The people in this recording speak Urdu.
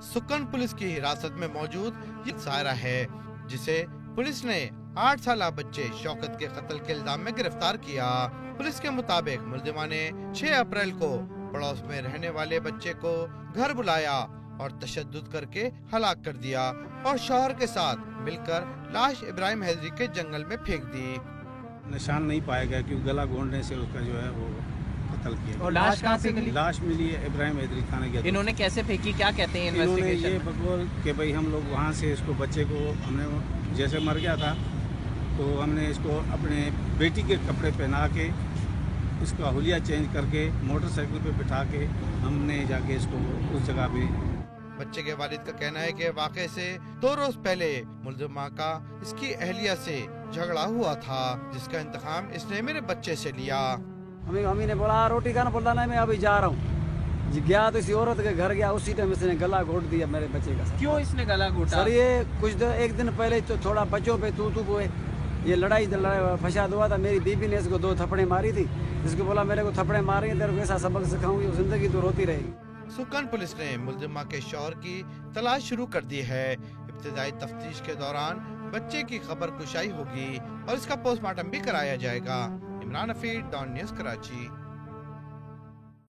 سکن پولیس کی حراست میں موجود یہ سائرہ ہے جسے پولیس نے 8 سالہ بچے شوکت کے قتل کے الزام میں گرفتار کیا۔ پولیس کے مطابق ملزمہ نے 6 اپریل کو پڑوس میں رہنے والے بچے کو گھر بلایا اور تشدد کر کے ہلاک کر دیا اور شوہر کے ساتھ مل کر لاش ابراہیم حیدری کے جنگل میں پھینک دی۔ نشان نہیں پایا گیا کہ گلا گھونٹنے سے اس کا جو ہے وہ قتل کیا۔ اور لاش کہاں سے ملی؟ لاش ملی ہے ابراہیم حیدری تھانے کے۔ انہوں نے کیسے پھینکی، کیا کہتے ہیں انہوں نے انویسٹیگیشن؟ یہ بقول کہ بھائی ہم لوگ وہاں سے اس کو بچے کو ہم نے جیسے مر گیا تھا تو ہم نے اس کو اپنے بیٹی کے کپڑے پہنا کے اس کا حلیہ چینج کر کے موٹر سائیکل پہ بٹھا کے ہم نے جا کے اس کو اس جگہ پہ۔ بچے کے والد کا کہنا ہے کہ واقعے سے 2 روز پہلے ملزمہ کا اس کی اہلیہ سے جھگڑا ہوا تھا جس کا انتقام اس نے میرے بچے سے لیا۔ امی نے بولا روٹی کھانا، بولتا نہیں میں ابھی جا رہا ہوں۔ گیا تو اسی عورت کے گھر گیا، اسی ٹائم اس نے گلا گھونٹ دیا میرے بچے کا۔ کیوں اس نے گلا گھونٹا؟ سر یہ ایک دن پہلے تھوڑا بچوں پہ تو ہوئے، یہ لڑائی فساد ہوا تھا۔ میری بیوی نے اس کو 2 تھپڑیں ماری تھی، اس کو بولا میرے کو تھپڑیں ماری ہیں، تیرے کو ایسا سبق سکھاؤں گی زندگی تو روتی رہے گی۔ سکن پولیس نے ملزمہ کے شوہر کی تلاش شروع کر دی ہے۔ ابتدائی تفتیش کے دوران بچے کی خبر کشائی ہوگی اور اس کا پوسٹ مارٹم بھی کرایا جائے گا۔ Imran Hafeez, Dawn News, Karachi.